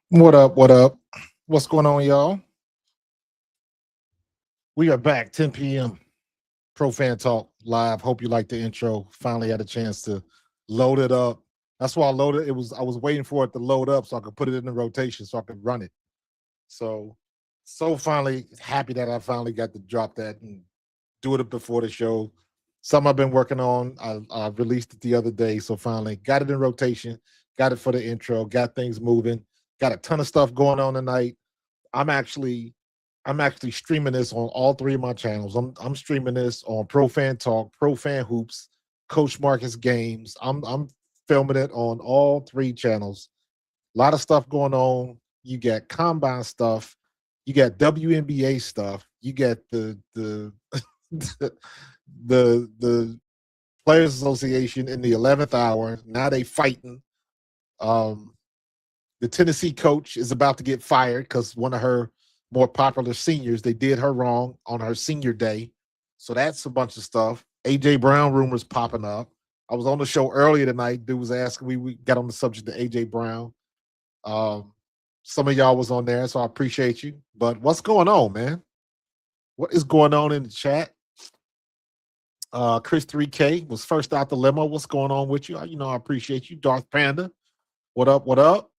What up? What up? What's going on, y'all? We are back 10 p.m. Pro Fan Talk live. Hope you like the intro. Finally had a chance to load it up. That's why I loaded it. I was waiting for it to load up so I could put it in the rotation so I could run it. So finally happy that I finally got to drop that and do it before the show. Something I've been working on. I released it the other day, so finally got it in rotation. Got it for the intro. Got things moving. Got a ton of stuff going on tonight. I'm actually streaming this on all three of my channels. I'm streaming this on Pro Fan Talk, Pro Fan Hoops, Coach Marcus Games. I'm filming it on all three channels. A lot of stuff going on. You got combine stuff. You got WNBA stuff. You got the the Players Association in the 11th hour. Now they fighting. The Tennessee coach is about to get fired because one of her more popular seniors, they did her wrong on her senior day. So that's a bunch of stuff. A.J. Brown rumors popping up. I was on the show earlier tonight. Dude was asking, we got on the subject of A.J. Brown. Some of y'all was on there, so I appreciate you. But what's going on, man? What is going on in the chat? Chris 3K was first out the limo. What's going on with you? You know, I appreciate you. Darth Panda, what up, what up?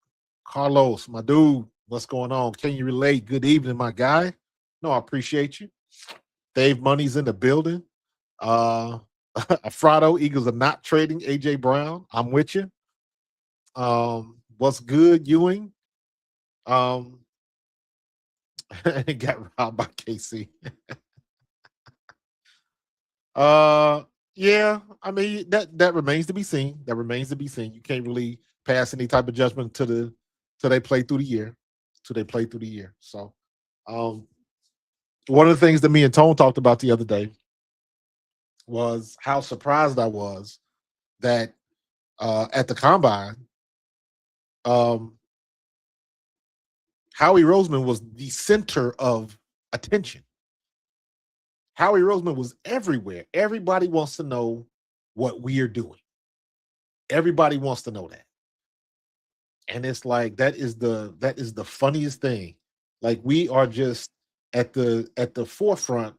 Carlos, my dude, what's going on? Can you relate? Good evening, my guy. No, I appreciate you. Dave Money's in the building. Afrado, Eagles are not trading A.J. Brown. I'm with you. What's good, Ewing? Um, got robbed by KC. Uh, yeah. I mean that remains to be seen. That remains to be seen. You can't really pass any type of judgment to the till they play through the year. Till they play through the year. So, um, one of the things that me and Tone talked about the other day was how surprised I was that at the combine, um, Howie Roseman was the center of attention. Howie Roseman was everywhere. Everybody wants to know what we are doing. Everybody wants to know that. And it's like that is the funniest thing. Like we are just at the forefront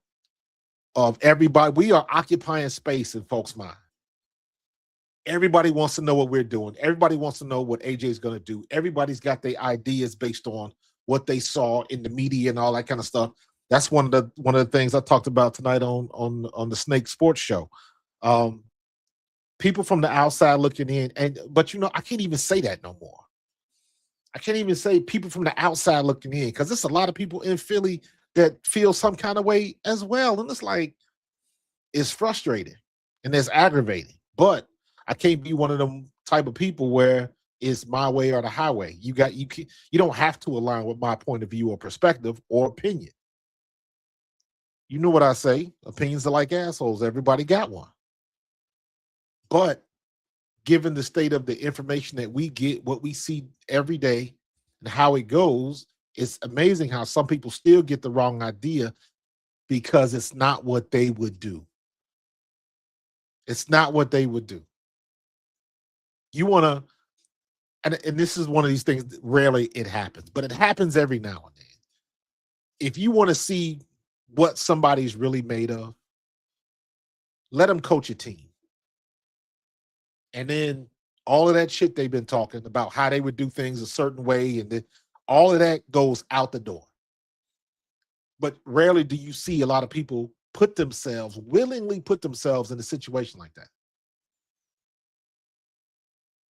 of everybody. We are occupying space in folks' mind. Everybody wants to know what we're doing. Everybody wants to know what AJ is going to do. Everybody's got their ideas based on what they saw in the media and all that kind of stuff. That's one of the things I talked about tonight on the Snake Sports Show. Um, People from the outside looking in, and but I can't even say that no more. I can't even say people from the outside looking in because there's a lot of people in Philly that feel some kind of way as well, and it's like it's frustrating and it's aggravating. But I can't be one of them type of people where it's my way or the highway. You don't have to align with my point of view or perspective or opinion. You know what I say? Opinions are like assholes. Everybody got one. But given the state of the information that we get, what we see every day, and how it goes, it's amazing how some people still get the wrong idea because it's not what they would do. It's not what they would do. You want to, and this is one of these things that rarely it happens, but it happens every now and then. If you want to see what somebody's really made of, let them coach a team. And then all of that shit they've been talking about how they would do things a certain way, and then all of that goes out the door. But rarely do you see a lot of people willingly put themselves in a situation like that.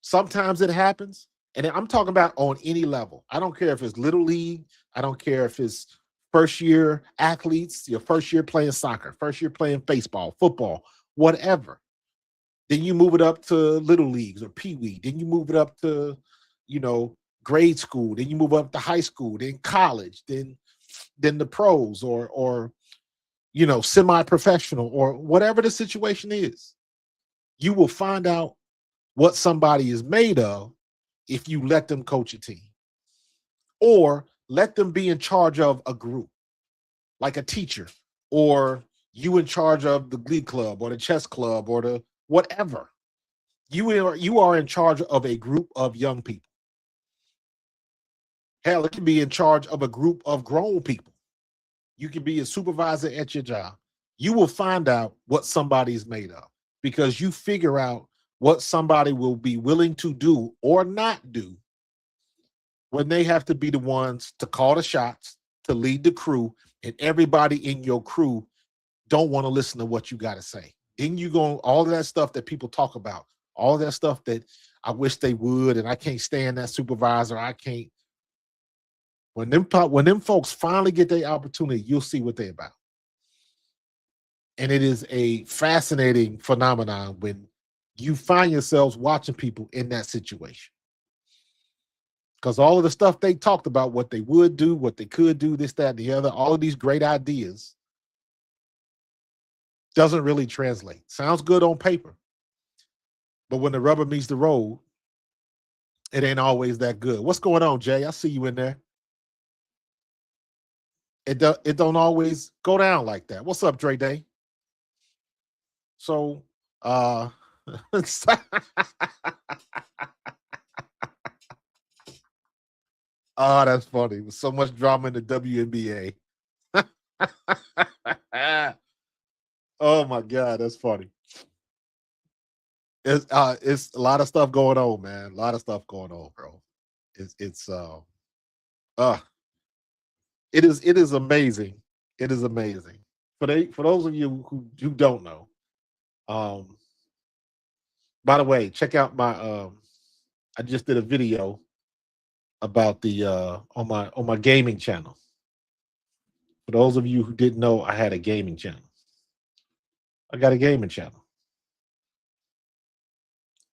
Sometimes it happens, and I'm talking about on any level. I don't care if it's little league. I don't care if it's first year athletes, your first year playing soccer, first year playing baseball, football, whatever. Then you move it up to little leagues or pee wee. Then you move it up to, you know, grade school. Then you move up to high school. Then college. Then the pros or semi-professional or whatever the situation is. You will find out what somebody is made of if you let them coach a team or let them be in charge of a group, like a teacher, or you in charge of the glee club or the chess club or the whatever. You are in charge of a group of young people. Hell, it can be in charge of a group of grown people. You can be a supervisor at your job. You will find out what somebody's made of because you figure out what somebody will be willing to do or not do when they have to be the ones to call the shots, to lead the crew, and everybody in your crew don't want to listen to what you got to say. Then you go all of that stuff that people talk about, all of that stuff that I wish they would, and I can't stand that supervisor. I can't. When them folks finally get their opportunity, you'll see what they're about. And it is a fascinating phenomenon when you find yourselves watching people in that situation. Because all of the stuff they talked about, what they would do, what they could do, this, that, and the other, all of these great ideas doesn't really translate. Sounds good on paper. But when the rubber meets the road, it ain't always that good. What's going on, Jay? I see you in there. It don't always go down like that. What's up, Dre Day? So uh oh, that's funny. With so much drama in the WNBA. Oh my god, that's funny. It's a lot of stuff going on, man. A lot of stuff going on, bro. It's uh it is amazing. It is amazing. For those of you who don't know, um by the way, check out my I just did a video about the on my gaming channel. For those of you who didn't know, I had a gaming channel. I got a gaming channel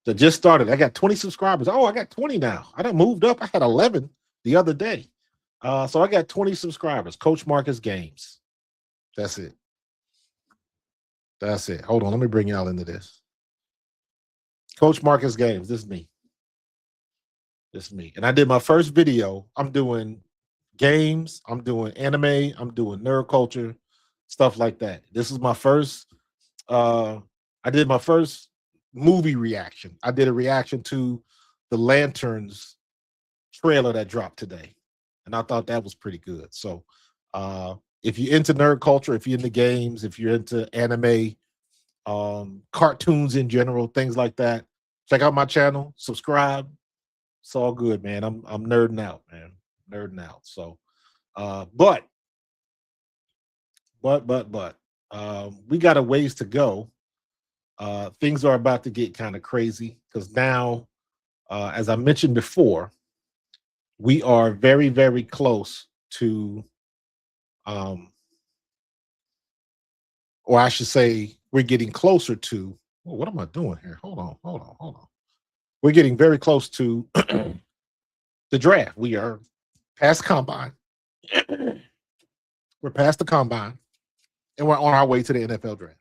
that just started. I got 20 subscribers. Oh, I got 20 now. I done moved up. I had 11 the other day. So I got 20 subscribers. Coach Marcus Games. That's it. That's it. Hold on. Let me bring y'all into this. Coach Marcus Games. This is me. This is me. And I did my first video. I'm doing games. I'm doing anime. I'm doing nerd culture, stuff like that. This is my first. I did my first movie reaction. I did a reaction to the Lanterns trailer that dropped today, and I thought that was pretty good. So, if you're into nerd culture, if you're into games, if you're into anime, cartoons in general, things like that, check out my channel. Subscribe. It's all good, man. I'm nerding out, man. Nerding out. So, but we got a ways to go. Things are about to get kind of crazy because now, as I mentioned before, we are very, very close to, or I should say, we're getting closer to. Oh, what am I doing here? Hold on. We're getting very close to the draft. We are past combine. We're past the combine, and we're on our way to the NFL draft.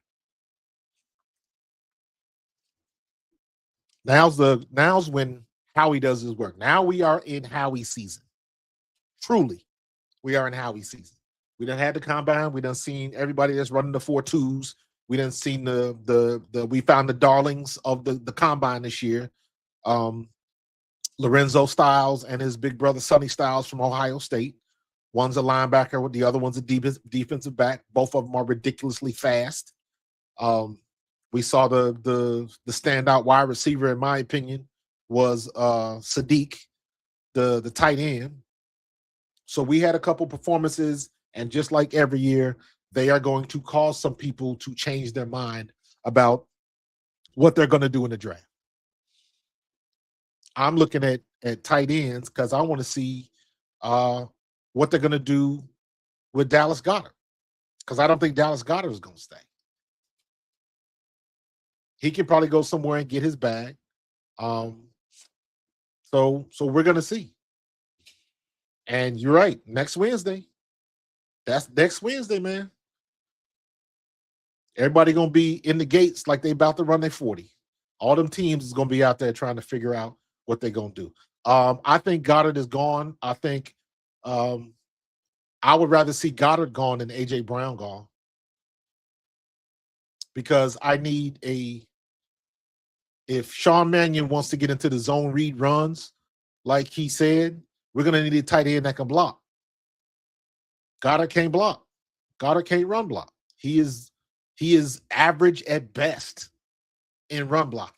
Now's when Howie does his work. Now we are in Howie season. Truly, we are in Howie season. We done had the combine. We done seen everybody that's running the 4.2s. We done seen we found the darlings of the combine this year. Lorenzo Styles and his big brother Sonny Styles from Ohio State. One's a linebacker, with the other one's a defensive back. Both of them are ridiculously fast. We saw the standout wide receiver, in my opinion, was Sadiq, the tight end. So we had a couple performances, and just like every year, they are going to cause some people to change their mind about what they're going to do in the draft. I'm looking at tight ends because I want to see what they're going to do with Dallas Goedert, because I don't think Dallas Goedert is going to stay. He can probably go somewhere and get his bag. So we're going to see. And you're right. Next Wednesday. That's next Wednesday, man. Everybody going to be in the gates like they about to run their 40. All them teams is going to be out there trying to figure out what they're going to do. I think Goddard is gone. I think I would rather see Goddard gone than A.J. Brown gone, because I need if Sean Mannion wants to get into the zone read runs, like he said, we're going to need a tight end that can block. Goddard can't block. Goddard can't run block. He is average at best in run blocking.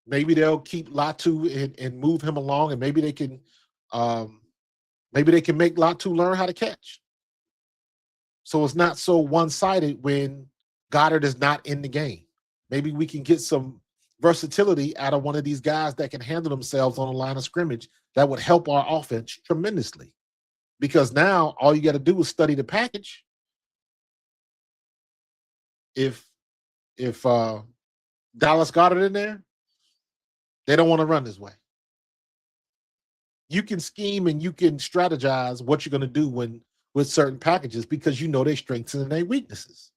Maybe they'll keep Latu and move him along, and maybe they can make Latu learn how to catch. So it's not so one-sided when Goddard is not in the game. Maybe we can get some versatility out of one of these guys that can handle themselves on the line of scrimmage. That would help our offense tremendously, because now all you got to do is study the package. If Dallas Goedert in there, they don't want to run this way. You can scheme and you can strategize what you're going to do with certain packages, because you know their strengths and their weaknesses.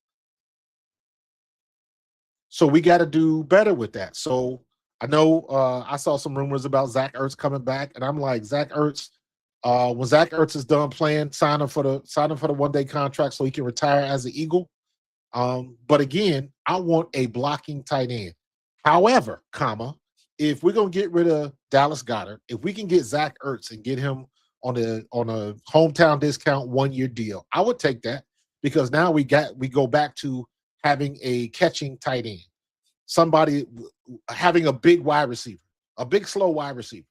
So we got to do better with that. So I know I saw some rumors about Zach Ertz coming back, and I'm like, Zach Ertz, when Zach Ertz is done playing, sign him for the one-day contract so he can retire as an Eagle. But again, I want a blocking tight end. However, if we're gonna get rid of Dallas Goedert, if we can get Zach Ertz and get him on a hometown discount 1-year deal, I would take that, because now we go back to having a catching tight end, somebody having a big wide receiver, a big slow wide receiver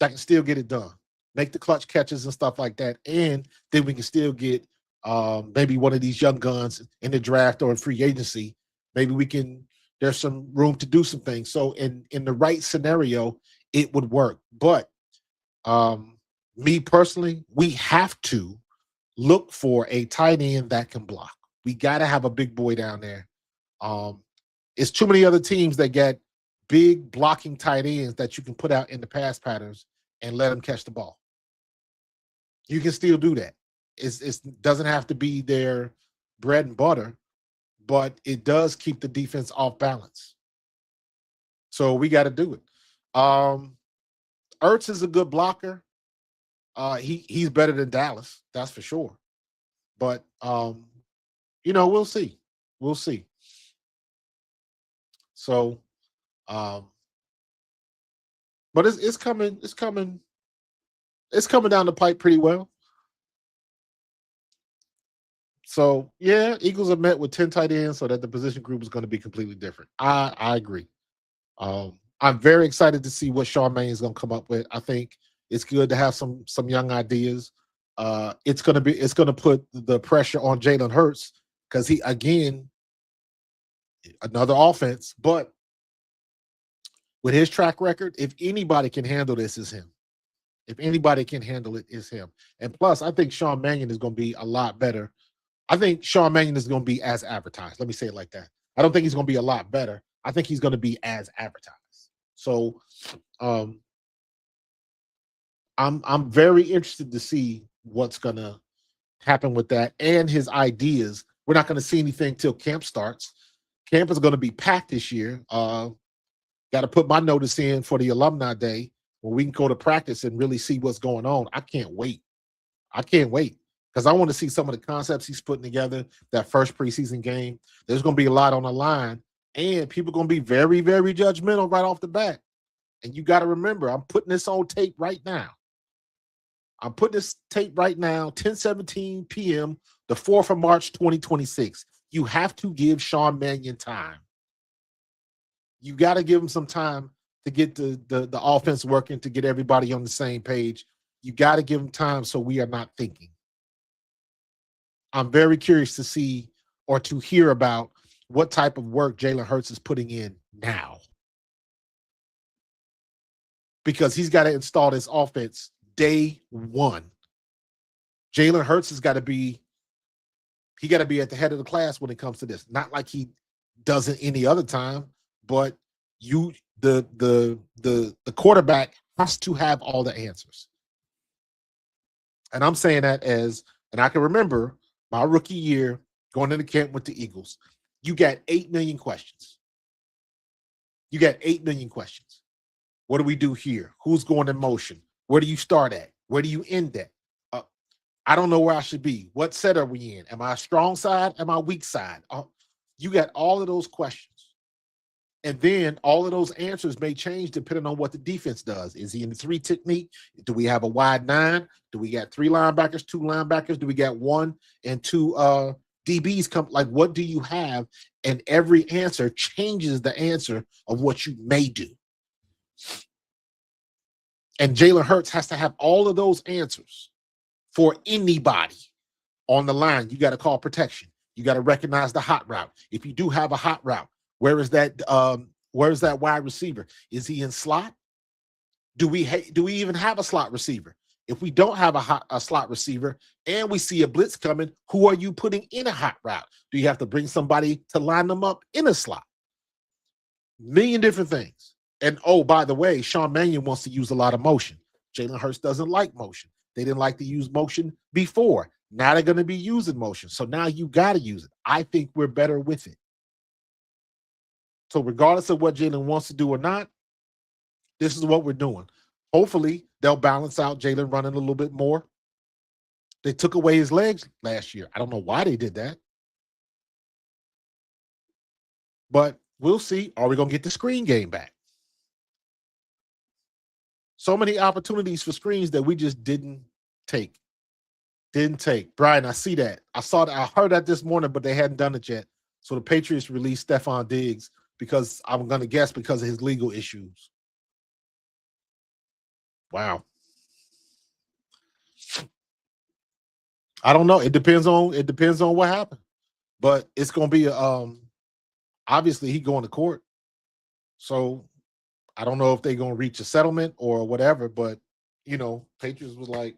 that can still get it done, make the clutch catches and stuff like that, and then we can still get maybe one of these young guns in the draft or in free agency. Maybe there's some room to do some things. So in the right scenario, it would work. But Um, Me personally, we have to look for a tight end that can block. We got to have a big boy down there. Um, it's too many other teams that get big blocking tight ends that you can put out in the pass patterns and let them catch the ball. You can still do that. It doesn't have to be their bread and butter, but it does keep the defense off balance. So we got to do it. Um, Ertz is a good blocker. He's better than Dallas, that's for sure. But we'll see. We'll see. So, um, but it's coming. It's coming. It's coming down the pipe pretty well. So yeah, Eagles are met with 10 tight ends, so that the position group is going to be completely different. I agree. I'm very excited to see what Sean Mannion is going to come up with. I think it's good to have some young ideas. It's going to put the pressure on Jalen Hurts because he again another offense, but with his track record, if anybody can handle this, is him. If anybody can handle it, is him. And plus, I think Sean Mannion is going to be a lot better. I think Sean Mannion is going to be as advertised. Let me say it like that. I don't think he's going to be a lot better. I think he's going to be as advertised. So, I'm very interested to see what's going to happen with that and his ideas. We're not going to see anything till camp starts. Camp is going to be packed this year. Got to put my notice in for the alumni day when we can go to practice and really see what's going on. I can't wait. I can't wait because I want to see some of the concepts he's putting together. That first preseason game, there's going to be a lot on the line, and people are going to be very, very judgmental right off the bat. And you got to remember, I'm putting this on tape right now. I'm putting this tape right now, 10:17 p.m., the 4th of March, 2026. You have to give Sean Mannion time. You got to give him some time to get the offense working, to get everybody on the same page. You got to give him time so we are not thinking. I'm very curious to see or to hear about what type of work Jalen Hurts is putting in now. Because he's got to install this offense day one. Jalen Hurts has got to be at the head of the class when it comes to this. Not like he doesn't any other time, but the quarterback has to have all the answers. And I'm saying that and I can remember my rookie year going into camp with the Eagles. You got 8 million questions. You got 8 million questions. What do we do here? Who's going in motion? Where do you start at? Where do you end at? I don't know where I should be. What set are we in? Am I a strong side? Am I a weak side? You got all of those questions. And then all of those answers may change depending on what the defense does. Is he in the 3 technique? Do we have a wide 9? Do we got 3 linebackers, 2 linebackers? Do we got 1 and 2 DBs come? Like, what do you have? And every answer changes the answer of what you may do. And Jalen Hurts has to have all of those answers for anybody on the line. You got to call protection. You got to recognize the hot route. If you do have a hot route, where is that wide receiver? Is he in slot? Do we even have a slot receiver? If we don't have a slot receiver and we see a blitz coming, who are you putting in a hot route? Do you have to bring somebody to line them up in a slot? Million different things. And oh, by the way, Sean Mannion wants to use a lot of motion. Jalen Hurts doesn't like motion. They didn't like to use motion before. Now they're going to be using motion. So now you got to use it. I think we're better with it. So regardless of what Jalen wants to do or not, this is what we're doing. Hopefully, they'll balance out Jalen running a little bit more. They took away his legs last year. I don't know why they did that. But we'll see. Are we going to get the screen game back? So many opportunities for screens that we just didn't take. Brian, I see that. I heard that this morning, but they hadn't done it yet. So the Patriots released Stephon Diggs because I'm going to guess because of his legal issues. Wow. I don't know. It depends on what happened. But it's going to be obviously he going to court. So I don't know if they're going to reach a settlement or whatever, but Patriots was like,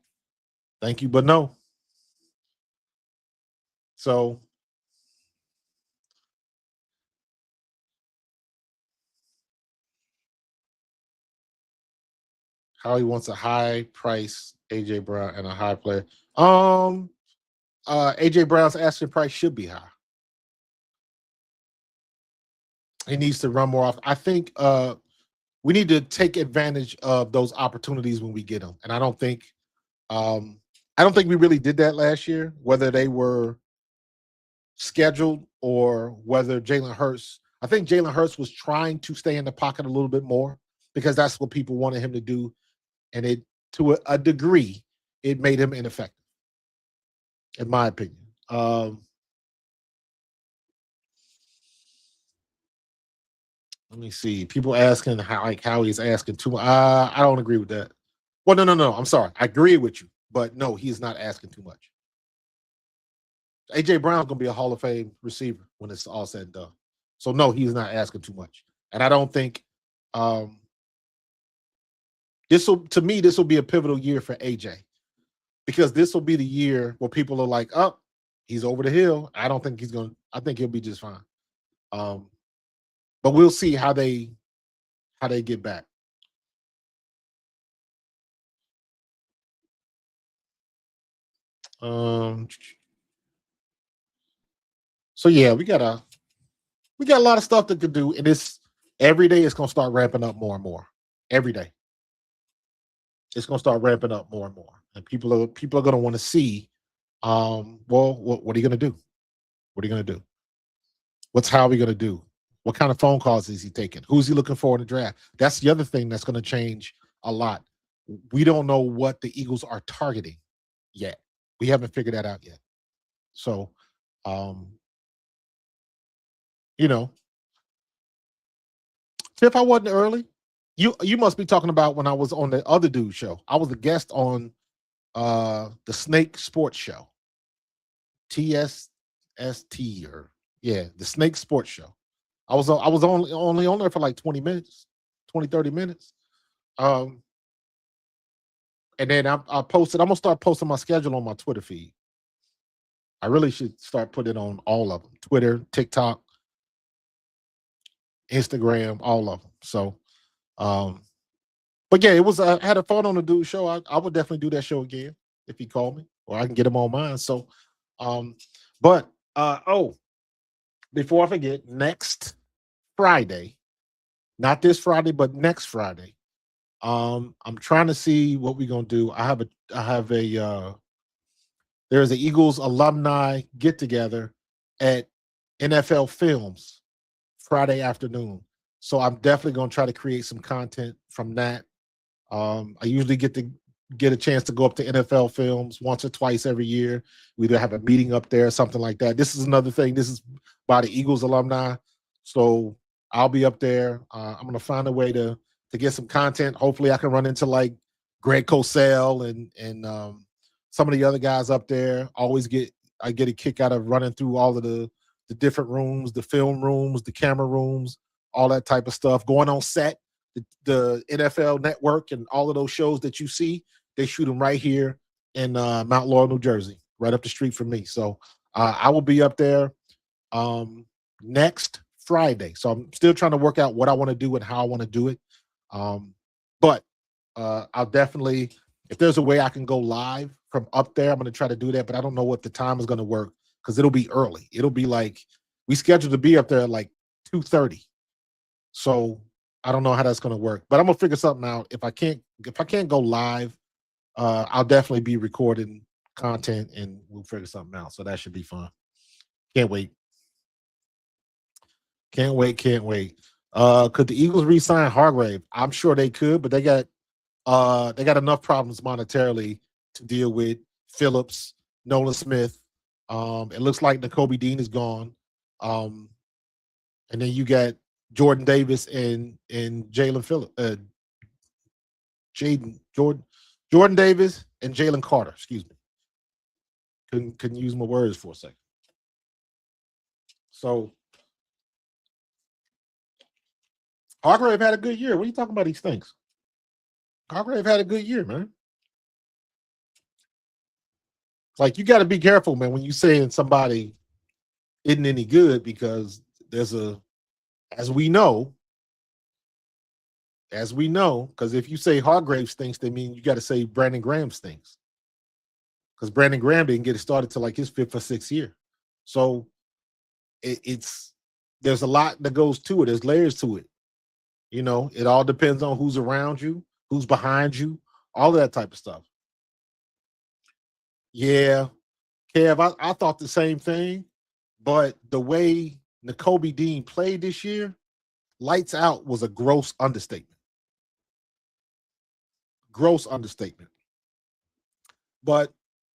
thank you, but no. So how he wants a high price AJ Brown and a high player. AJ Brown's asking price should be high. He needs to run more off. I think we need to take advantage of those opportunities when we get them. And um I don't think we really did that last year, whether they were scheduled or whether Jalen Hurts. I think Jalen Hurts was trying to stay in the pocket a little bit more because that's what people wanted him to do, and it to a degree it made him ineffective, in my opinion. Let me see. People asking how he's asking too much. I don't agree with that. Well, no. I'm sorry. I agree with you, but no, he's not asking too much. AJ Brown's gonna be a Hall of Fame receiver when it's all said and done. So no, he's not asking too much. And I don't think um this will be a pivotal year for AJ because this will be the year where people are like, oh, he's over the hill. I think he'll be just fine. Um, but we'll see how they get back. Um, so yeah, we got a lot of stuff that could do, and it's every day it's gonna start ramping up more and more. Every day it's gonna start ramping up more and more, and people are gonna want to see. Well, what are you gonna do? What are you gonna do? How are we gonna do? What kind of phone calls is he taking? Who's he looking for in the draft? That's the other thing that's gonna change a lot. We don't know what the Eagles are targeting yet. We haven't figured that out yet. So, um, you know, if I wasn't early, you must be talking about when I was on the other dude show. I was a guest on the Snake Sports Show. TSST or yeah, the Snake Sports Show. I was only on there for like 20 minutes, 20-30 minutes. Um and then I posted, I'm gonna start posting my schedule on my Twitter feed. I really should start putting it on all of them. Twitter, TikTok, Instagram, all of them. So um but yeah, it was I had a fun on the dude show. I would definitely do that show again if he called me, or I can get him on mine. So um but oh, before I forget, next Friday, not this Friday, but next Friday. I'm trying to see what we're gonna do. I have a there's an Eagles alumni get together at NFL Films Friday afternoon. So I'm definitely gonna try to create some content from that. I usually get a chance to go up to NFL Films once or twice every year. We either have a meeting up there, something like that. This is another thing. This is by the Eagles alumni, so I'll be up there. I'm gonna find a way to get some content. Hopefully, I can run into like Greg Cosell and some of the other guys up there. I get a kick out of running through all of the different rooms, the film rooms, the camera rooms, all that type of stuff. Going on set, the NFL Network and all of those shows that you see, they shoot them right here in Mount Laurel, New Jersey, right up the street from me. So I will be up there next Friday. So I'm still trying to work out what I want to do and how I want to do it. Um, but I'll definitely, if there's a way I can go live from up there, I'm going to try to do that. But I don't know what the time is going to work because it'll be early. It'll be like we scheduled to be up there at like 2:30. So I don't know how that's going to work, but I'm gonna figure something out. If I can't go live, I'll definitely be recording content and we'll figure something out. So that should be fun. Can't wait. Can't wait. Can't wait. Could the Eagles re-sign Hargrave? I'm sure they could, but they got enough problems monetarily to deal with. Phillips, Nolan Smith. It looks like N'Kobe Dean is gone. Um, and then you got Jordan Davis and Jalen Phillips, Jaden Jordan Davis and Jalen Carter. Excuse me. Couldn't use my words for a second. So Hargrave had a good year. What are you talking about? These things. Hargrave had a good year, man. Like you got to be careful, man, when you saying somebody isn't any good because there's a, as we know, because if you say Hargrave stinks, they mean you got to say Brandon Graham stinks because Brandon Graham didn't get it started till like his 5th or 6th year. So it's there's a lot that goes to it. There's layers to it. You know, it all depends on who's around you, who's behind you, all of that type of stuff. Yeah, Kev, I thought the same thing, but the way Nakobe Dean played this year, lights out was a gross understatement. Gross understatement. But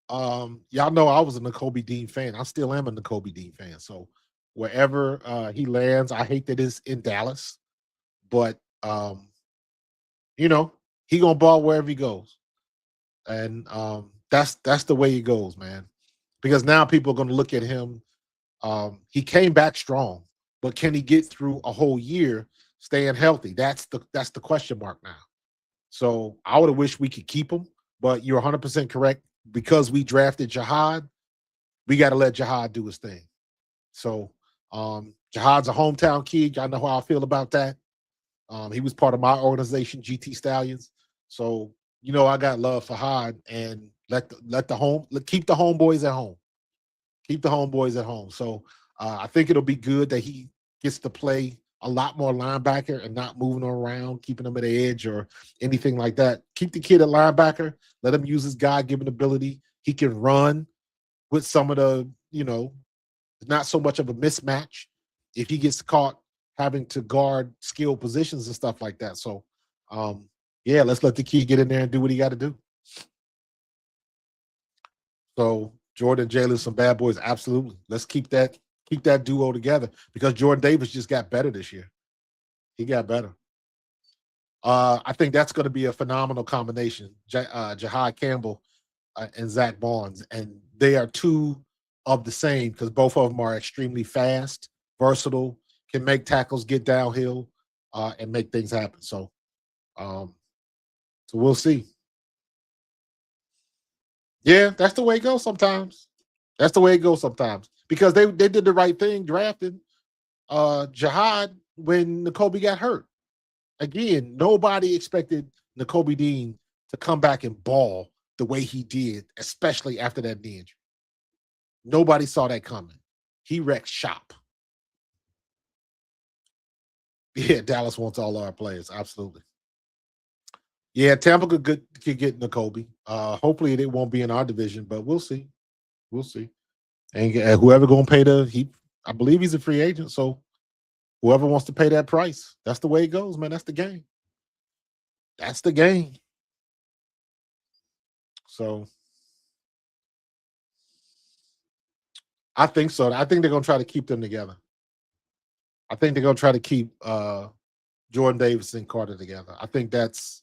y'all know I was a Nakobe Dean fan. I still am a Nakobe Dean fan. So wherever he lands, I hate that it's in Dallas, but you know, he gonna ball wherever he goes. And that's the way he goes, man. Because now people are gonna look at him. He came back strong, but can he get through a whole year staying healthy? That's the question mark now. So I would have wished we could keep him, but you're 100% correct. Because we drafted Jihad, we got to let Jihad do his thing. So Jihad's a hometown kid. Y'all know how I feel about that. He was part of my organization, GT Stallions. So you know I got love for Hod, and keep the homeboys at home. Keep the homeboys at home. So I think it'll be good that he gets to play a lot more linebacker and not moving around, keeping him at the edge or anything like that. Keep the kid at linebacker. Let him use his God-given ability. He can run with some of the, you know, not so much of a mismatch if he gets caught having to guard skilled positions and stuff like that. So, yeah, let's let the kid get in there and do what he got to do. So Jordan, Jalen, some bad boys, absolutely. Let's keep that duo together because Jordan Davis just got better this year. He got better. I think that's going to be a phenomenal combination. Jahad Campbell and Zach Barnes, and they are two of the same because both of them are extremely fast, versatile, can make tackles, get downhill, and make things happen. So, so we'll see. Yeah, that's the way it goes sometimes. That's the way it goes sometimes because they did the right thing drafting Jihad when Nakobe got hurt. Again, nobody expected Nakobe Dean to come back and ball the way he did, especially after that knee injury. Nobody saw that coming. He wrecked shop. Yeah, Dallas wants all our players. Absolutely. Yeah, Tampa could get Nakobe. Hopefully it won't be in our division, but we'll see. We'll see. And whoever gonna pay I believe he's a free agent, so whoever wants to pay that price, that's the way it goes, man. That's the game. That's the game. So I think so. I think they're gonna try to keep them together. I think they're gonna try to keep Jordan Davis and Carter together. I think that's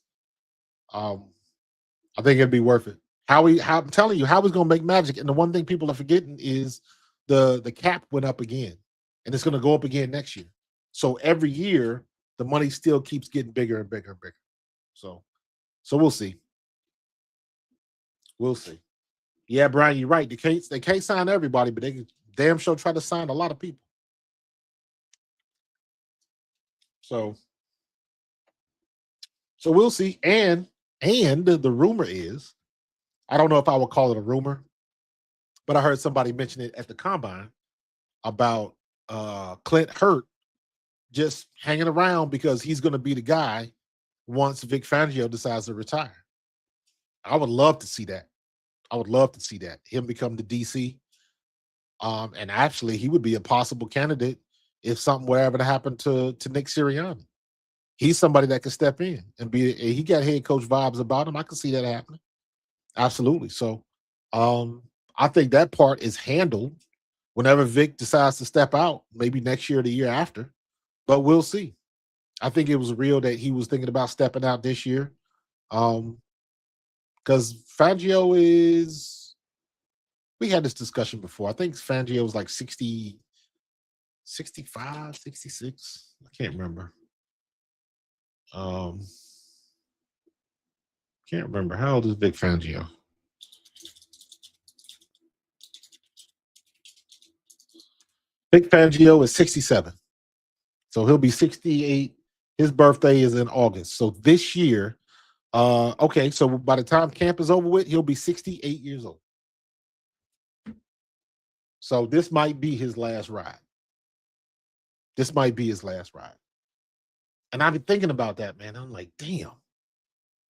I think it'd be worth it. I'm telling you, Howie's gonna make magic. And the one thing people are forgetting is the cap went up again, and it's gonna go up again next year. So every year the money still keeps getting bigger and bigger and bigger. So we'll see. We'll see. Yeah, Brian, you're right. They can't sign everybody, but they can damn sure try to sign a lot of people. So we'll see. And the rumor is, I don't know if I would call it a rumor, but I heard somebody mention it at the combine about Clint Hurt just hanging around because he's going to be the guy once Vic Fangio decides to retire. I would love to see that. I would love to see that him become the DC. And actually, he would be a possible candidate if something were ever to happen to Nick Sirianni. He's somebody that could step in and be. He got head coach vibes about him. I could see that happening. Absolutely. So, I think that part is handled whenever Vic decides to step out, maybe next year or the year after. But we'll see. I think it was real that he was thinking about stepping out this year. Because Fangio is, we had this discussion before. I think Fangio was like 60, 65, 66. I can't remember. Can't remember. How old is Vic Fangio? Vic Fangio is 67. So he'll be 68. His birthday is in August. So this year, okay, so by the time camp is over with, he'll be 68 years old. So this might be his last ride. This might be his last ride. And I've been thinking about that, man. I'm like, damn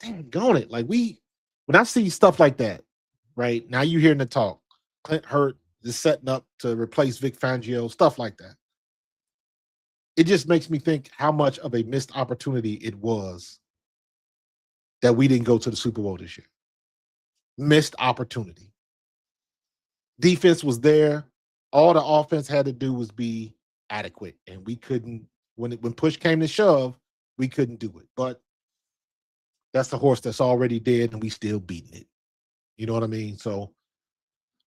on it. Like when I see stuff like that, right? Now you hearing the talk. Clint Hurt is setting up to replace Vic Fangio, stuff like that. It just makes me think how much of a missed opportunity it was that we didn't go to the Super Bowl this year. Missed opportunity. Defense was there. All the offense had to do was be adequate, and we couldn't. When push came to shove, we couldn't do it. But that's the horse that's already dead, and we still beating it. You know what I mean? So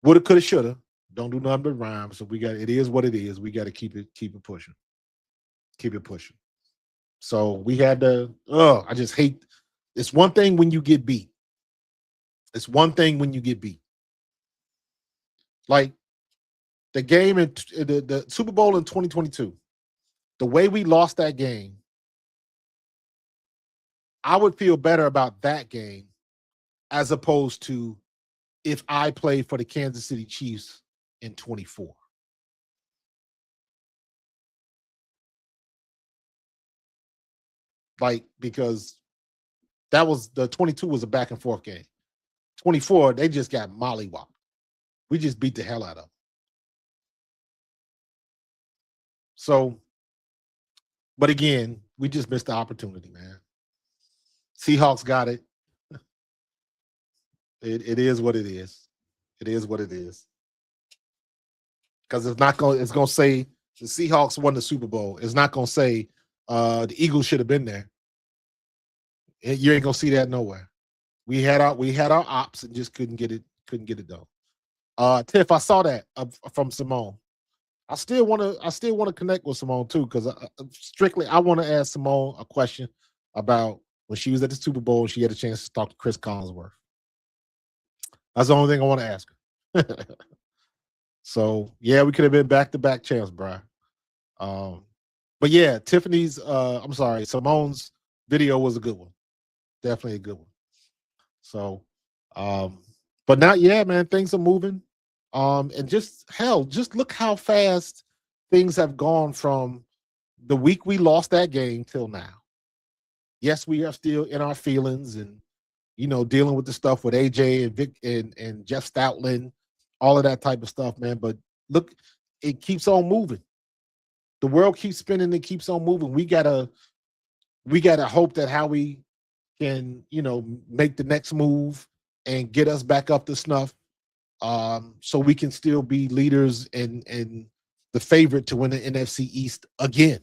woulda, coulda, shoulda. Don't do nothing but rhyme. So we got it is what it is. We got to keep it pushing. Keep it pushing. So we had to. I just hate. It's one thing when you get beat. It's one thing when you get beat. Like the game in the Super Bowl in 2022, the way we lost that game, I would feel better about that game as opposed to if I played for the Kansas City Chiefs in 24. Like, because that was the 22 was a back and forth game. 24, they just got mollywopped. We just beat the hell out of them. So, but again, we just missed the opportunity, man. Seahawks got it. It is what it is. It is what it is. Because it's gonna say the Seahawks won the Super Bowl. It's not gonna say the Eagles should have been there. You ain't gonna see that nowhere. We had our ops and just couldn't get it done. Tiff, I saw that from Simone. I still want to connect with Simone too, because strictly I want to ask Simone a question about when she was at the Super Bowl and she had a chance to talk to Chris Collinsworth. That's the only thing I want to ask her. So yeah, we could have been back-to-back champs, bro. But yeah, Simone's video was a good one. Definitely a good one. So, but not yet, man. Things are moving. And just look how fast things have gone from the week we lost that game till now. Yes, we are still in our feelings and dealing with the stuff with AJ and Vic and Jeff Stoutland, all of that type of stuff, man. But look, it keeps on moving. The world keeps spinning, it keeps on moving. We gotta hope that how we can, make the next move and get us back up to snuff. So we can still be leaders and the favorite to win the NFC East again.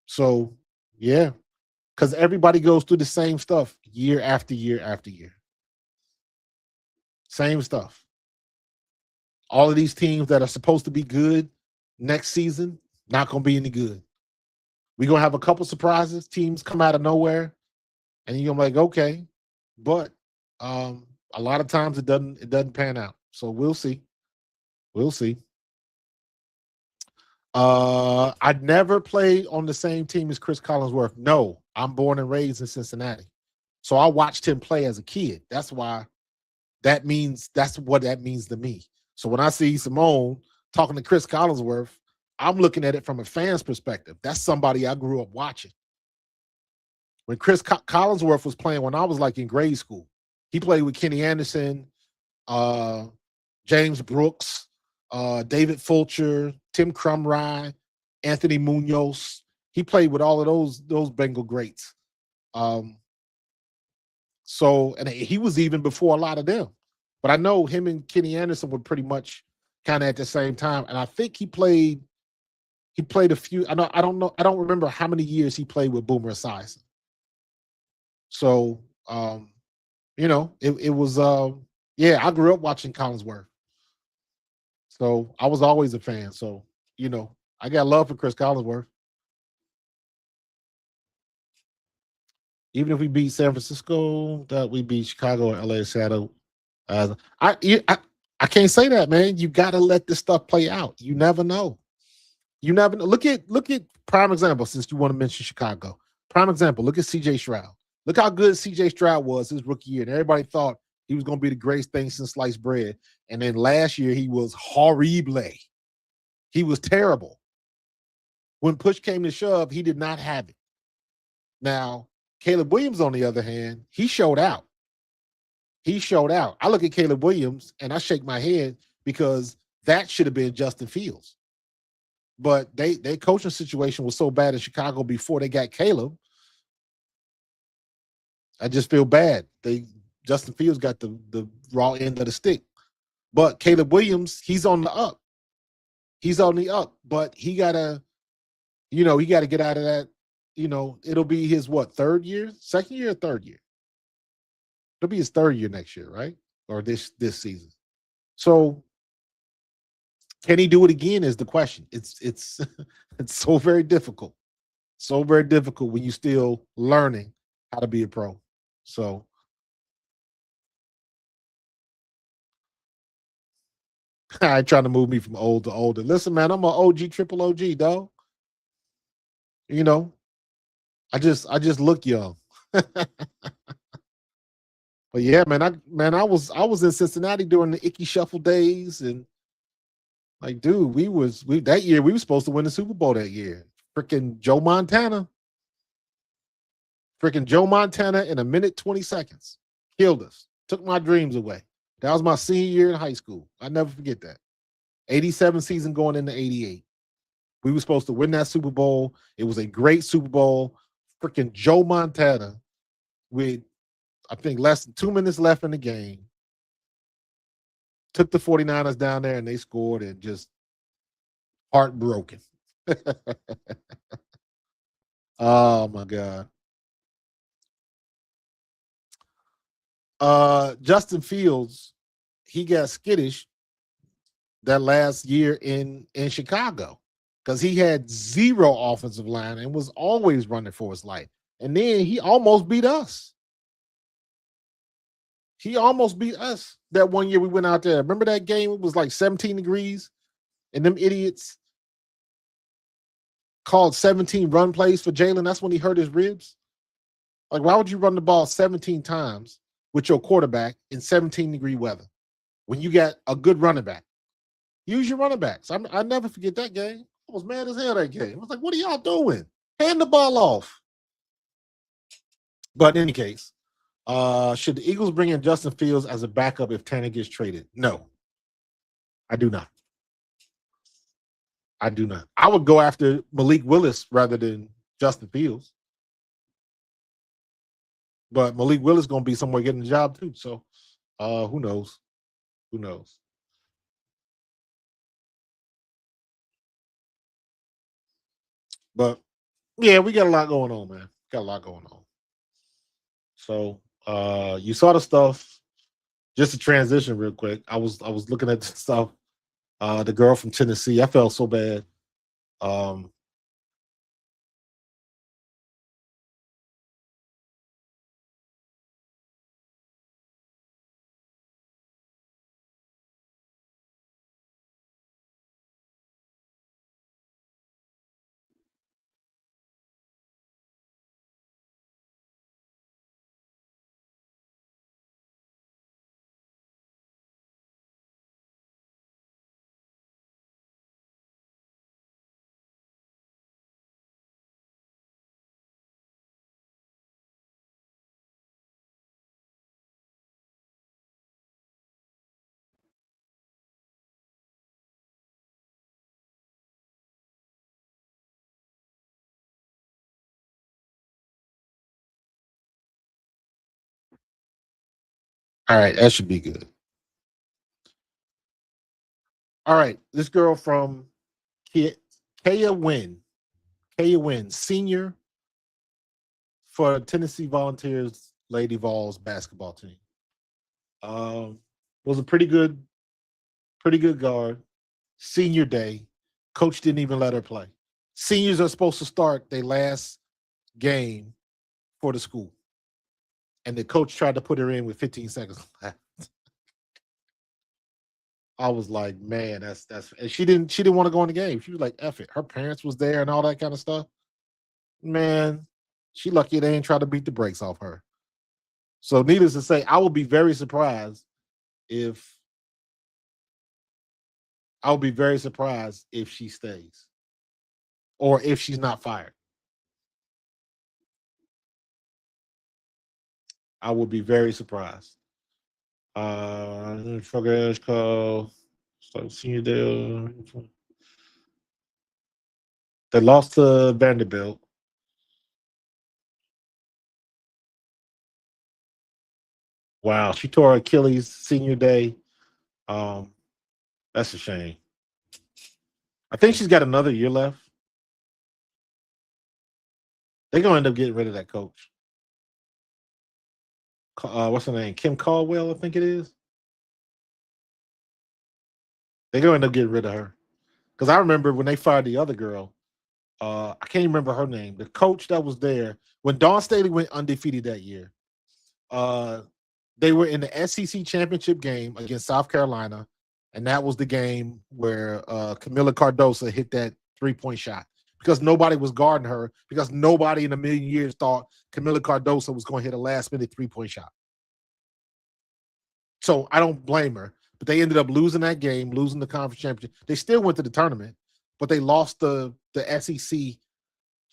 So yeah, because everybody goes through the same stuff year after year after year. Same stuff. All of these teams that are supposed to be good next season, not going to be any good. We're going to have a couple surprises. Teams come out of nowhere, and you're going to be like, okay. But a lot of times it doesn't pan out. So we'll see. We'll see. I'd never played on the same team as Chris Collinsworth. No, I'm born and raised in Cincinnati. So I watched him play as a kid. That's why that's what that means to me. So when I see Simone talking to Chris Collinsworth, I'm looking at it from a fan's perspective. That's somebody I grew up watching. When Chris Collinsworth was playing when I was like in grade school, he played with Kenny Anderson, James Brooks, David Fulcher, Tim Crumry, Anthony Munoz. He played with all of those Bengal greats. So, and he was even before a lot of them. But I know him and Kenny Anderson were pretty much kind of at the same time. And I think he played a few. I don't know. I don't remember how many years he played with Boomer Esiason. So, it was, I grew up watching Collinsworth. So I was always a fan. So, I got love for Chris Collinsworth. Even if we beat San Francisco, that we beat Chicago and LA Shadow. I can't say that, man. You got to let this stuff play out. You never know. You never know. Look at prime example. Since you want to mention Chicago, prime example. Look at C.J. Stroud. Look how good C.J. Stroud was his rookie year, and everybody thought he was going to be the greatest thing since sliced bread. And then last year he was horrible. He was terrible. When push came to shove, he did not have it. Now, Caleb Williams, on the other hand, he showed out. He showed out. I look at Caleb Williams and I shake my head because that should have been Justin Fields. But their coaching situation was so bad in Chicago before they got Caleb. I just feel bad. Justin Fields got the raw end of the stick. But Caleb Williams, he's on the up. He's on the up. But he gotta get out of that. It'll be his third year, second year, or third year. It'll be his third year next year, right? Or this season. So can he do it again is the question. It's it's so very difficult. So very difficult when you're still learning how to be a pro. So I trying to move me from old to older. Listen, man, I'm an OG, triple OG, dog. I just look young. But yeah, man, I was in Cincinnati during the Ickey Shuffle days, and like, dude, that year we were supposed to win the Super Bowl that year. Freaking Joe Montana in a minute 20 seconds killed us, took my dreams away. That was my senior year in high school. I never forget that. 87 season going into 88. We were supposed to win that Super Bowl. It was a great Super Bowl. Freaking Joe Montana with, I think, less than 2 minutes left in the game, took the 49ers down there and they scored, and just heartbroken. Oh my God. Justin Fields, he got skittish that last year in Chicago because he had zero offensive line and was always running for his life. And then he almost beat us. He almost beat us that one year we went out there. Remember that game? It was like 17 degrees, and them idiots called 17 run plays for Jalen. That's when he hurt his ribs. Like, why would you run the ball 17 times with your quarterback in 17-degree weather when you got a good running back? Use your running backs. I never forget that game. I was mad as hell that game. I was like, what are y'all doing? Hand the ball off. But in any case, should the Eagles bring in Justin Fields as a backup if Tanner gets traded? No, I do not. I do not. I would go after Malik Willis rather than Justin Fields. But Malik Willis is going to be somewhere getting the job too. So who knows? Who knows? But yeah, we got a lot going on, man. Got a lot going on. So you saw the stuff. Just to transition real quick, I was looking at the stuff. The girl from Tennessee, I felt so bad. All right, that should be good. All right, this girl from Kaya Wynn, senior for Tennessee Volunteers Lady Vols basketball team. Was a pretty good guard. Senior day, coach didn't even let her play. Seniors are supposed to start their last game for the school. and the coach tried to put her in with 15 seconds left. I was like, man, that's and she didn't want to go in the game. She was like, F it. Her parents was there and all that kind of stuff. Man, she lucky they ain't try to beat the brakes off her. So needless to say, I would be very surprised if she stays or if she's not fired. I would be very surprised. Forget called senior deal. They lost to Vanderbilt. Wow, she tore Achilles senior day. That's a shame. I think she's got another year left. They're gonna end up getting rid of that coach. What's her name? Kim Caldwell, I think it is. They're gonna end up getting rid of her. Because I remember when they fired the other girl, I can't remember her name. The coach that was there when Dawn Staley went undefeated that year. They were in the SEC championship game against South Carolina, and that was the game where Camila Cardoso hit that 3-point shot because nobody was guarding her because nobody in a million years thought Camila Cardoso was going to hit a last-minute 3-point shot. So I don't blame her, but they ended up losing that game, losing the conference championship. They still went to the tournament, but they lost the SEC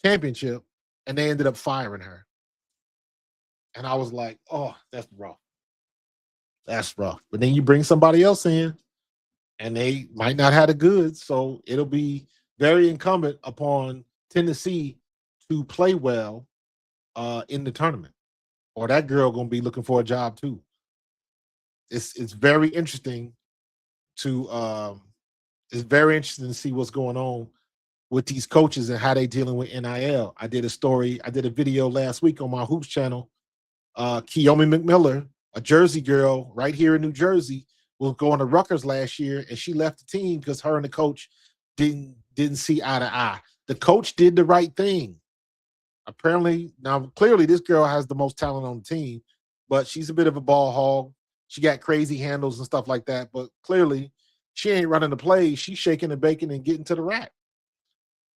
championship, and they ended up firing her. And I was like, oh, that's rough. That's rough. But then you bring somebody else in, and they might not have the goods. So it'll be very incumbent upon Tennessee to play well in the tournament, or that girl gonna be looking for a job too. It's very interesting to see what's going on with these coaches and how they dealing with NIL. I did a video last week on my Hoops channel. Keomi McMiller, a Jersey girl right here in New Jersey, was going to Rutgers last year, and she left the team because her and the coach didn't see eye to eye. The coach did the right thing. Apparently, now clearly this girl has the most talent on the team, but she's a bit of a ball hog. She got crazy handles and stuff like that, but clearly she ain't running the plays. She's shaking and baking and getting to the rack.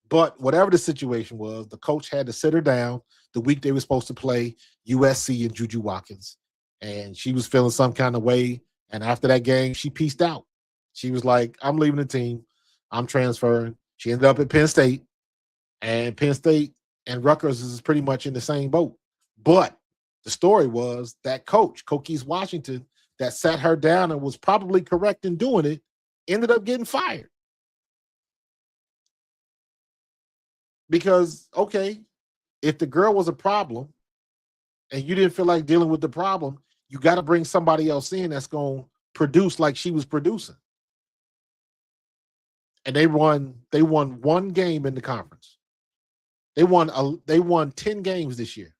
But whatever the situation was, the coach had to sit her down the week they were supposed to play USC and Juju Watkins. And she was feeling some kind of way. And after that game, she pieced out. She was like, I'm leaving the team. I'm transferring. She ended up at Penn State. And Penn State and Rutgers is pretty much in the same boat. But the story was that coach, Coquise Washington, that sat her down and was probably correct in doing it, ended up getting fired. Because, okay, if the girl was a problem and you didn't feel like dealing with the problem, you got to bring somebody else in that's going to produce like she was producing. And they won one game in the conference. They won 10 games this year.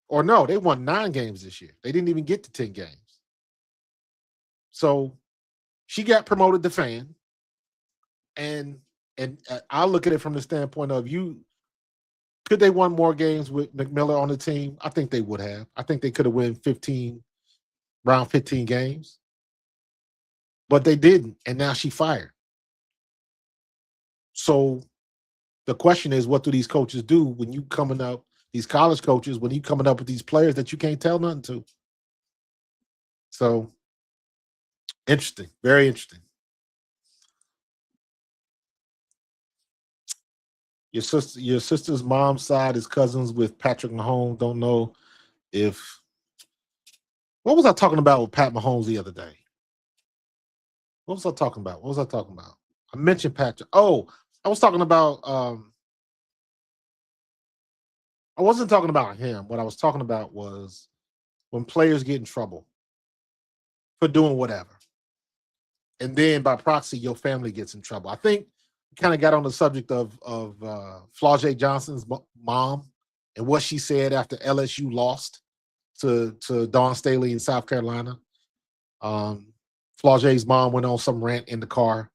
Or no, they won 9 games this year. They didn't even get to 10 games. So she got promoted to fan. And I look at it from the standpoint of could they won more games with McMiller on the team? I think they would have. I think they could have won around 15 games. But they didn't, and now she fired. So the question is, what do these coaches do when you coming up, these college coaches, when you coming up with these players that you can't tell nothing to? So interesting, very interesting. Your sister's mom's side is cousins with Patrick Mahomes. Don't know if what was I talking about with Pat Mahomes the other day? What was I talking about? I mentioned Patrick. Oh, I was talking about I wasn't talking about him. What I was talking about was when players get in trouble for doing whatever. And then by proxy, your family gets in trouble. I think kind of got on the subject of Flau'jae Johnson's mom and what she said after LSU lost to Dawn Staley in South Carolina. Flau'jae's mom went on some rant in the car,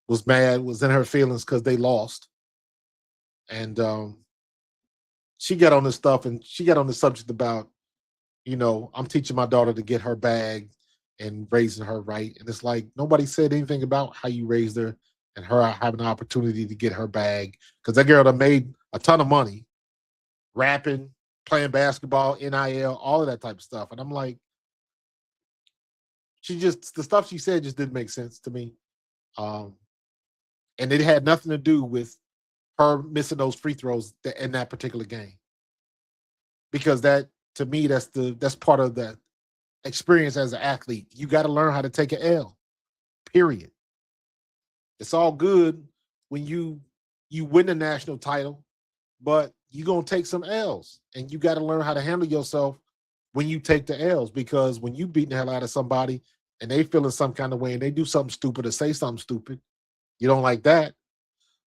was mad, was in her feelings because they lost. And she got on this stuff and she got on the subject about, I'm teaching my daughter to get her bag and raising her right. And it's like nobody said anything about how you raised her and her having an opportunity to get her bag. Because that girl that made a ton of money rapping, playing basketball, NIL, all of that type of stuff. And I'm like, the stuff she said just didn't make sense to me. Um, and it had nothing to do with her missing those free throws in that particular game. Because that, to me, that's part of the experience as an athlete. You got to learn how to take an L. Period. It's all good when you win the national title, but you're gonna take some L's, and you got to learn how to handle yourself when you take the L's. Because when you beat the hell out of somebody and they feel in some kind of way and they do something stupid or say something stupid, you don't like that.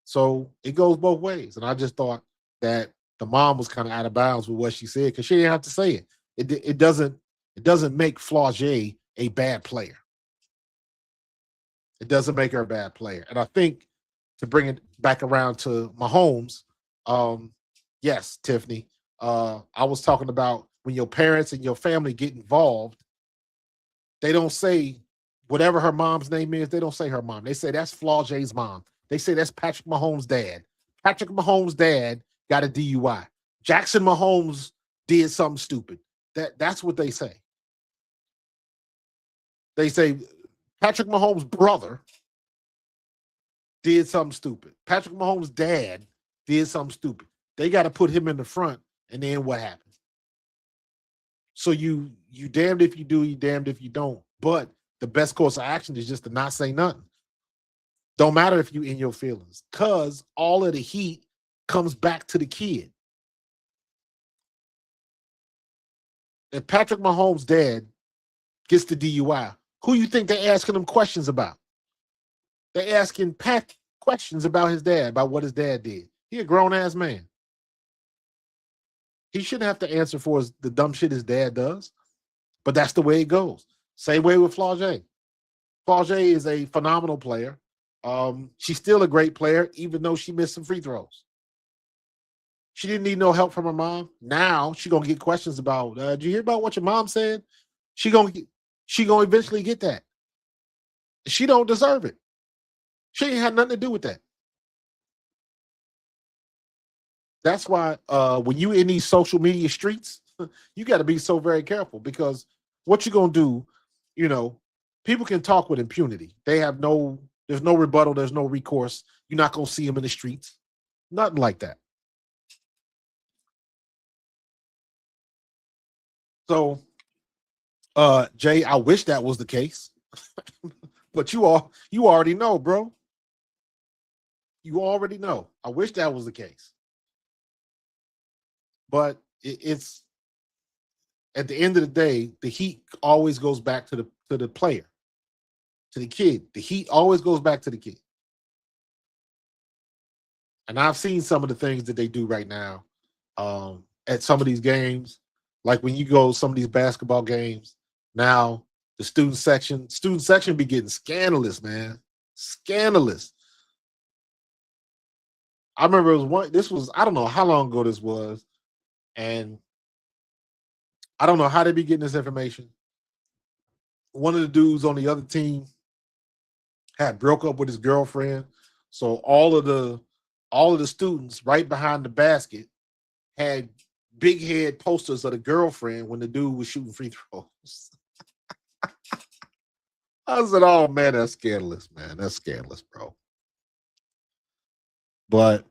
So it goes both ways. And I just thought that the mom was kind of out of bounds with what she said because she didn't have to say it. It doesn't make Flau'jae a bad player. It doesn't make her a bad player. And I think to bring it back around to Mahomes, yes, Tiffany, I was talking about when your parents and your family get involved, they don't say whatever her mom's name is. They don't say her mom. They say that's Flau'jae's mom. They say that's Patrick Mahomes' dad. Patrick Mahomes' dad got a DUI. Jackson Mahomes did something stupid. That's what they say. They say Patrick Mahomes' brother did something stupid. Patrick Mahomes' dad did something stupid. They got to put him in the front, and then what happens? So you damned if you do, you damned if you don't. But the best course of action is just to not say nothing. Don't matter if you in your feelings, because all of the heat comes back to the kid. If Patrick Mahomes' dad gets the DUI, who you think they're asking him questions about? They're asking Pat questions about his dad, about what his dad did. He a grown-ass man. He shouldn't have to answer for the dumb shit his dad does, but that's the way it goes. Same way with Flau'jae. Flau'jae is a phenomenal player. She's still a great player, even though she missed some free throws. She didn't need no help from her mom. Now she's gonna get questions about. Did you hear about what your mom said? She gonna eventually get that. She don't deserve it. She ain't had nothing to do with that. That's why when you in these social media streets, you got to be so very careful because what you gonna do, people can talk with impunity. There's no rebuttal, there's no recourse. You're not gonna see them in the streets. Nothing like that. So, Jay, I wish that was the case, but you already know, bro. You already know. I wish that was the case, but it's at the end of the day, the heat always goes back to the player, to the kid. The heat always goes back to the kid. And I've seen some of the things that they do right now at some of these games. Like when you go some of these basketball games, now the student section be getting scandalous, man. Scandalous. I remember I don't know how long ago this was, and I don't know how they be getting this information. One of the dudes on the other team had broke up with his girlfriend. So all of the students right behind the basket had big head posters of the girlfriend when the dude was shooting free throws. I said, "Oh man, that's scandalous, man. That's scandalous, bro." But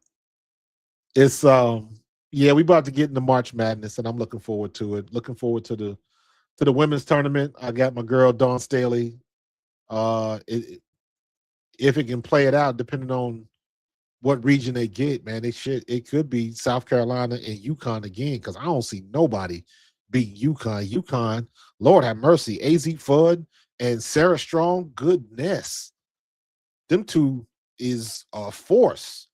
it's yeah, we about to get into March Madness, and I'm looking forward to it. Looking forward to the women's tournament. I got my girl Dawn Staley. If it can play it out, depending on what region they get, man, it could be South Carolina and UConn again, because I don't see nobody beat UConn. UConn, Lord have mercy, AZ Fudd and Sarah Strong, goodness. Them two is a force.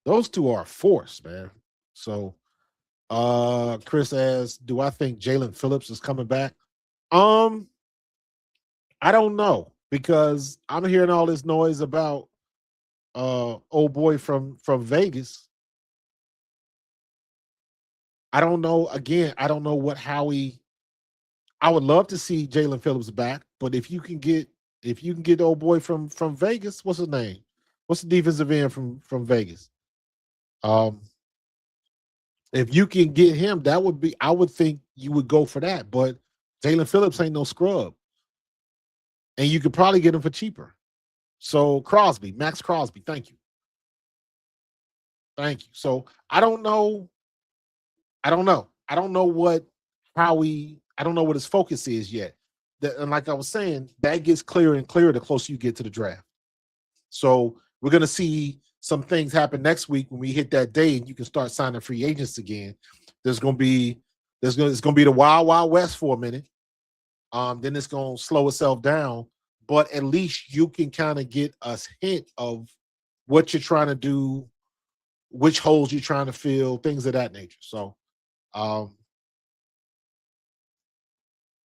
Those two are a force, man. So Chris asks, do I think Jalen Phillips is coming back? I don't know, because I'm hearing all this noise about old boy from Vegas. I don't know. Again, I don't know what Howie. I would love to see Jalen Phillips back, but if you can get the old boy from Vegas, what's his name? What's the defensive end from Vegas? Um, if you can get him, that would be. I would think you would go for that. But Jalen Phillips ain't no scrub, and you could probably get him for cheaper. So Crosby, Max Crosby, thank you, thank you. So I don't know. I don't know. I don't know what Howie. I don't know what his focus is yet. And like I was saying, that gets clearer and clearer the closer you get to the draft. So we're gonna see some things happen next week when we hit that day and you can start signing free agents again. It's gonna be the wild wild west for a minute. Then it's gonna slow itself down, but at least you can kind of get a hint of what you're trying to do, which holes you're trying to fill, things of that nature. So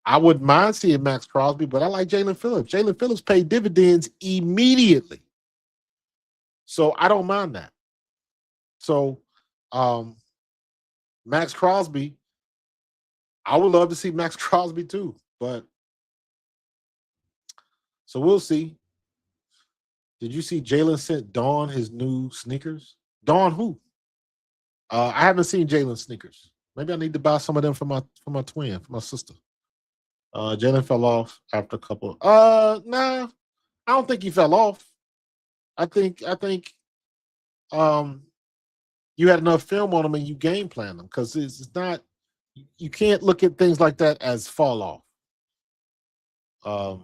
I wouldn't mind seeing Max Crosby, but I like Jalen Phillips. Jalen Phillips paid dividends immediately. So I don't mind that. So Max Crosby, I would love to see Max Crosby too, but so we'll see. Did you see Jalen sent Dawn his new sneakers? Dawn who? I haven't seen Jalen sneakers. Maybe I need to buy some of them for my twin, for my sister. Jalen fell off after a couple. Nah, I don't think he fell off. I think you had enough film on him and you game plan them because it's not. You can't look at things like that as fall off.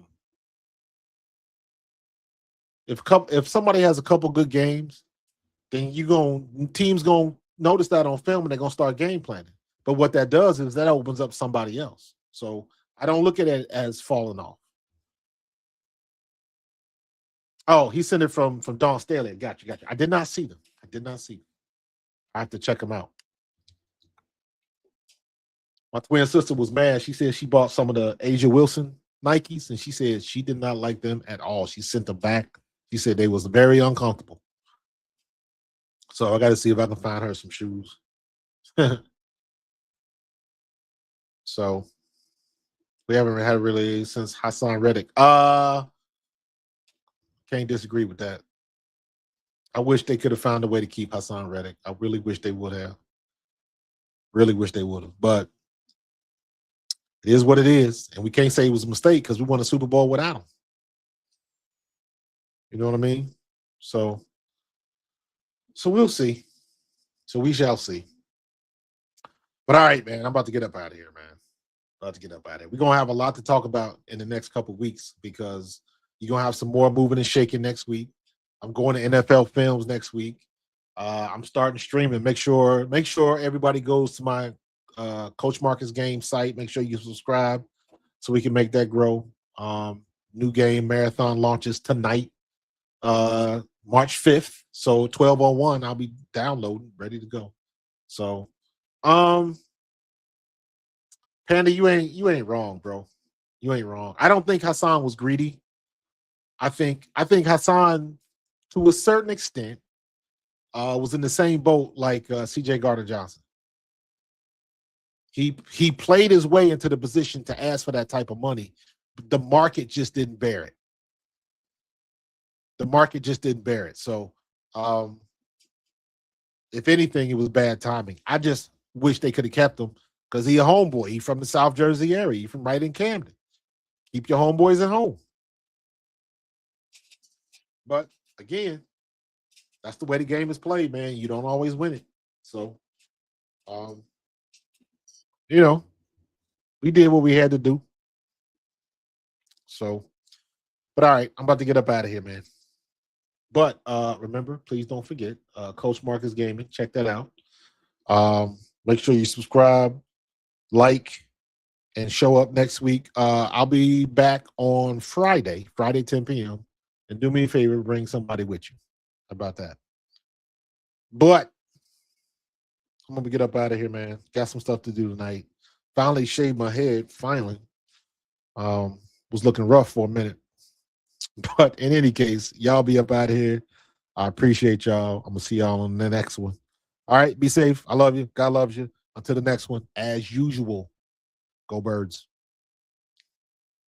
If somebody has a couple good games, then teams gonna notice that on film and they're gonna start game planning. But what that does is that opens up somebody else. So I don't look at it as falling off. Oh, he sent it from Don Staley. Got you. I did not see them. I have to check them out. My twin sister was mad. She said she bought some of the Asia Wilson Nikes, and she said she did not like them at all. She sent them back. She said they was very uncomfortable. So I got to see if I can find her some shoes. So we haven't had really since Hassan Reddick. Can't disagree with that. I wish they could have found a way to keep Hassan Reddick. I really wish they would have. Really wish they would have. But it is what it is. And we can't say it was a mistake because we won a Super Bowl without him. You know what I mean? So we'll see. So we shall see. But all right, man, I'm about to get up out of here, man. We're going to have a lot to talk about in the next couple of weeks because you're going to have some more moving and shaking next week. I'm going to NFL Films next week. I'm starting streaming. Make sure everybody goes to my Coach Marcus Game site. Make sure you subscribe so we can make that grow. New game marathon launches tonight, March 5th. So 12:01, I'll be downloading, ready to go. So, Panda, you ain't wrong, bro. You ain't wrong. I don't think Hassan was greedy. I think Hassan, to a certain extent, was in the same boat like C.J. Gardner-Johnson. He played his way into the position to ask for that type of money. The market just didn't bear it. So, if anything, it was bad timing. I just wish they could have kept him because he a homeboy. He from the South Jersey area. He from right in Camden. Keep your homeboys at home. But again, that's the way the game is played, man. You don't always win it. So, we did what we had to do. So, but all right, I'm about to get up out of here, man. But remember, please don't forget, Coach Marcus Gaming. Check that out. Make sure you subscribe, like, and show up next week. I'll be back on Friday 10 p.m. And do me a favor, bring somebody with you. How about that? But I'm going to get up out of here, man. Got some stuff to do tonight. Finally shaved my head, finally. Was looking rough for a minute. But in any case, y'all be up out of here. I appreciate y'all. I'm going to see y'all on the next one. All right, be safe. I love you. God loves you. Until the next one, as usual, go Birds.